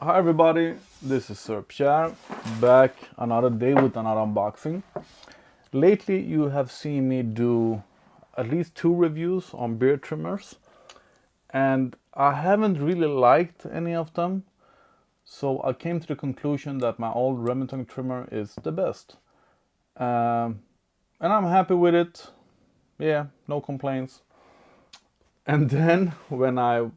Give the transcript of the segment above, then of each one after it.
Hi everybody, this is Sir Pierre, back another day with another unboxing. Lately you have seen me do at least 2 reviews on beard trimmers, and I haven't really liked any of them, so I came to the conclusion that my old Remington trimmer is the best. And I'm happy with it, yeah, no complaints. And then when I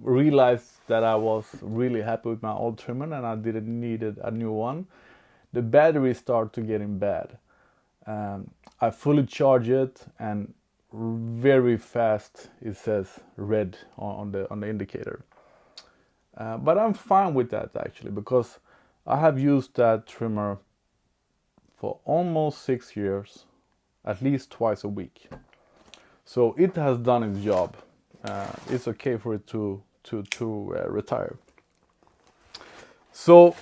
realized that I was really happy with my old trimmer and I didn't need a new one, the battery started to getting bad. I fully charge it and very fast it says red on the indicator. But I'm fine with that actually, because I have used that trimmer for almost 6 years, at least twice a week. So it has done its job. It's okay for it to retire. So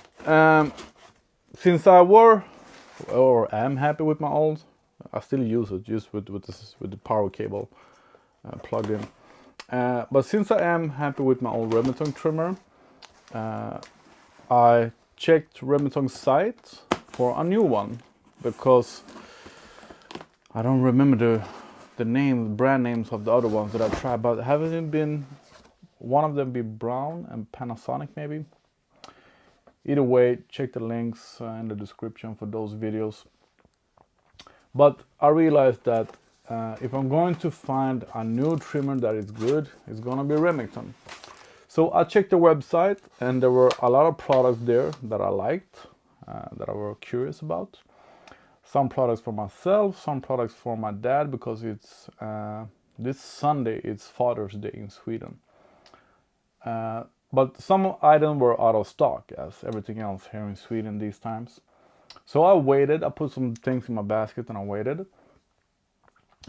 since I am happy with my old, I still use it just with the power cable plugged in. But since I am happy with my old Remington trimmer, I checked Remington's site for a new one, because I don't remember the brand names of the other ones that I tried, but haven't it been one of them be Brown and Panasonic maybe? Either way, check the links in the description for those videos. But I realized that if I'm going to find a new trimmer that is good, it's gonna be Remington. So I checked the website and there were a lot of products there that I liked, that I were curious about. Some products for myself, some products for my dad, because it's this Sunday it's Father's Day in Sweden. But some items were out of stock, as everything else here in Sweden these times. So I waited, I put some things in my basket and I waited.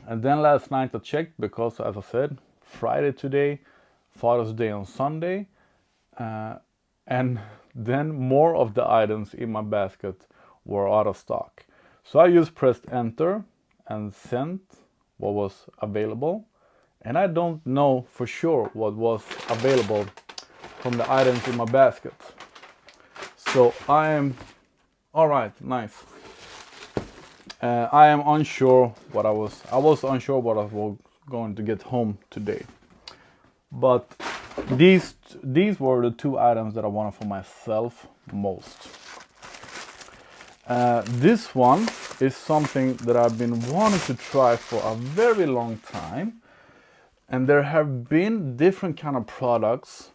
And then last night I checked, because as I said, Friday today, Father's Day on Sunday. And then more of the items in my basket were out of stock. So I just pressed enter and sent what was available. And I don't know for sure what was available from the items in my basket. So I am, all right, nice. I am unsure what I was unsure what I was going to get home today. But these were the 2 items that I wanted for myself most. This one is something that I've been wanting to try for a very long time. And there have been different kind of products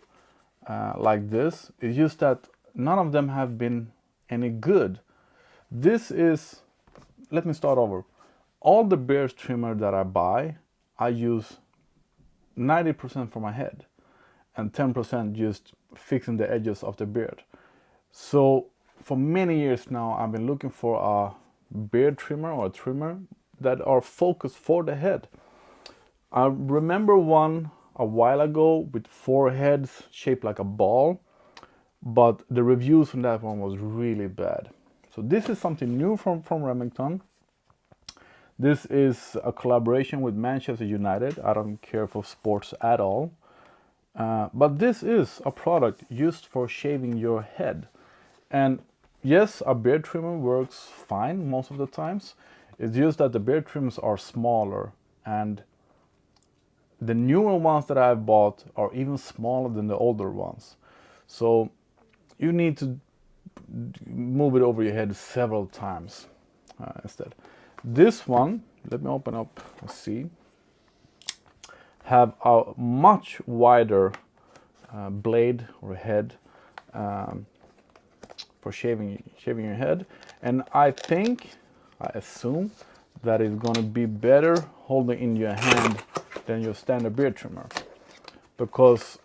like this. It's just that none of them have been any good. This is, let me start over. All the beard trimmer that I buy, I use 90% for my head and 10% just fixing the edges of the beard. So for many years now, I've been looking for a beard trimmer or a trimmer that are focused for the head. I remember one a while ago with 4 heads shaped like a ball, but the reviews on that one was really bad. So this is something new from Remington. This is a collaboration with Manchester United. I don't care for sports at all. But this is a product used for shaving your head. And yes, a beard trimmer works fine most of the times. It's just that the beard trimmers are smaller, and the newer ones that I've bought are even smaller than the older ones. So you need to move it over your head several times instead. This one, let me open up and see, have a much wider blade or head for shaving your head. And I assume that it's going to be better holding in your hand than your standard beard trimmer, because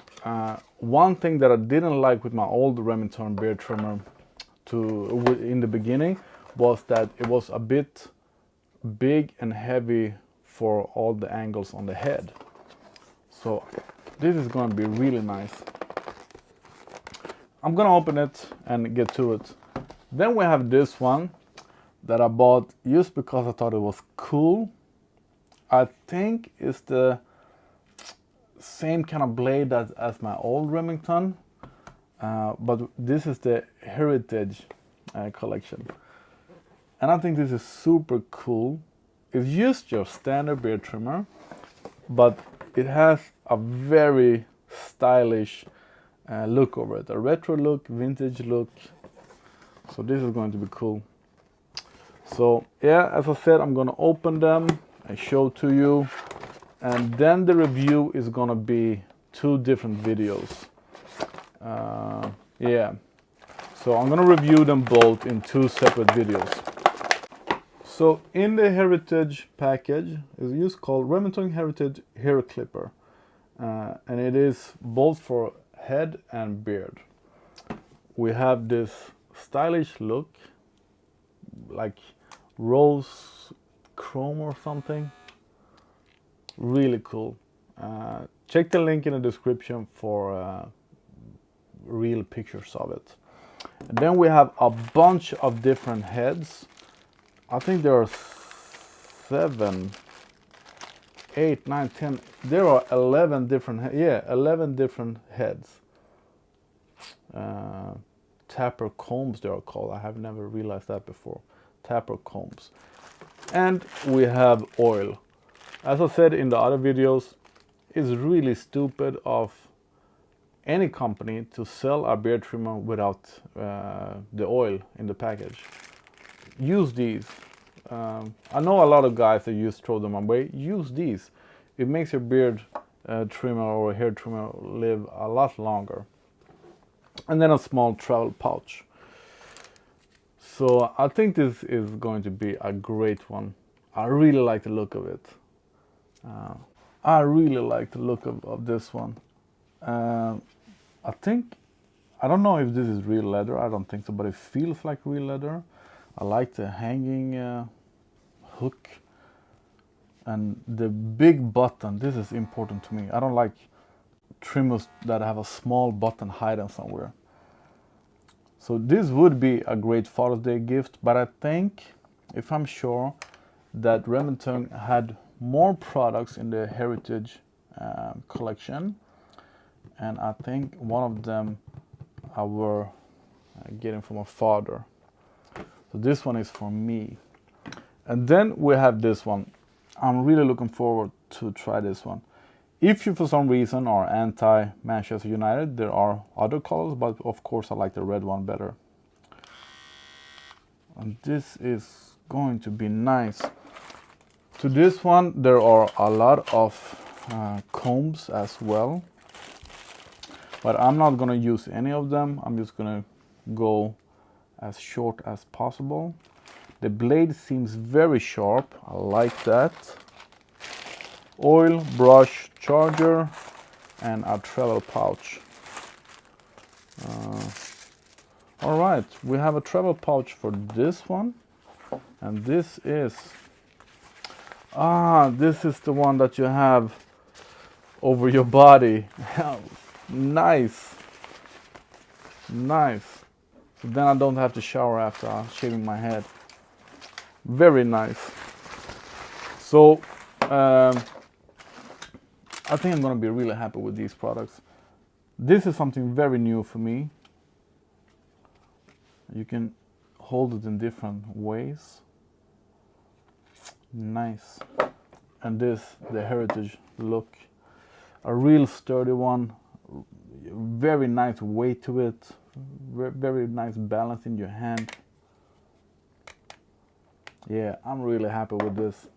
one thing that I didn't like with my old Remington beard trimmer in the beginning was that it was a bit big and heavy for all the angles on the head. So this is going to be really nice. I'm gonna open it and get to it. Then we have this one that I bought just because I thought it was cool. I think it's the same kind of blade as my old Remington. but this is the Heritage collection. And I think this is super cool. It's just your standard beard trimmer, but it has a very stylish look over it. A retro look, vintage look. So this is going to be cool. So yeah, as I said, I'm gonna open them and show to you. And then the review is gonna be 2 different videos. Yeah. So I'm gonna review them both in 2 separate videos. So in the Heritage package is used called Remington Heritage Hair Clipper, and it is both for head and beard. We have this stylish look, like rose chrome or something. Really cool. Check the link in the description for real pictures of it. And then we have a bunch of different heads. I think there are 7, 8, 9, 10. There are 11 different. 11 different heads. Tapper combs, they are called. I have never realized that before. Tapper combs. And we have oil. As I said in the other videos, it's really stupid of any company to sell a beard trimmer without the oil in the package. Use these. I know a lot of guys that just throw them away. Use these. It makes your beard trimmer or hair trimmer live a lot longer. And then a small travel pouch. So I think this is going to be a great one. I really like the look of it. I really like the look of this one. I don't know if this is real leather. I don't think so, but it feels like real leather. I like the hanging hook and the big button. This is important to me. I don't like trimmers that have a small button hidden somewhere. So this would be a great Father's Day gift, but I think, if I'm sure, that Remington had more products in the Heritage collection, and I think one of them I were getting from a father. So this one is for me. And then we have this one. I'm really looking forward to try this one. If you for some reason are anti-Manchester United, there are other colors, but of course I like the red one better. And this is going to be nice. To this one there are a lot of combs as well, but I'm not gonna use any of them. I'm just gonna go as short as possible. The blade seems very sharp. I like that. Oil, brush, charger, and a travel pouch. All right, we have a travel pouch for this one, and this is the one that you have over your body. Nice. So then I don't have to shower after shaving my head. Very nice. So I think I'm gonna be really happy with these products. This is something very new for me. You can hold it in different ways. Nice. And this, the Heritage look. A real sturdy one. Very nice weight to it. Very nice balance in your hand. Yeah, I'm really happy with this.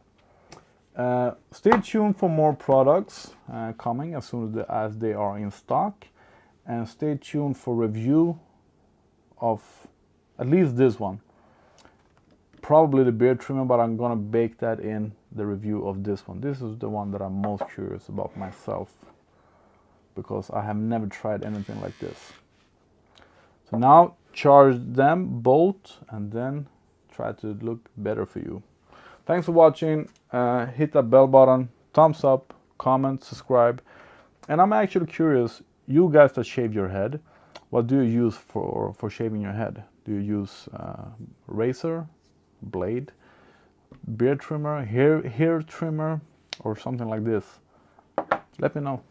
Stay tuned for more products coming as soon as they are in stock, and stay tuned for review of at least this one. Probably the beard trimmer, but I'm gonna bake that in the review of this one. This is the one that I'm most curious about myself, because I have never tried anything like this. So now charge them both and then try to look better for you. Thanks for watching. Hit that bell button, thumbs up, comment, subscribe. And I'm actually curious, you guys that shave your head, what do you use for shaving your head? Do you use razor, blade, beard trimmer, hair trimmer, or something like this? Let me know.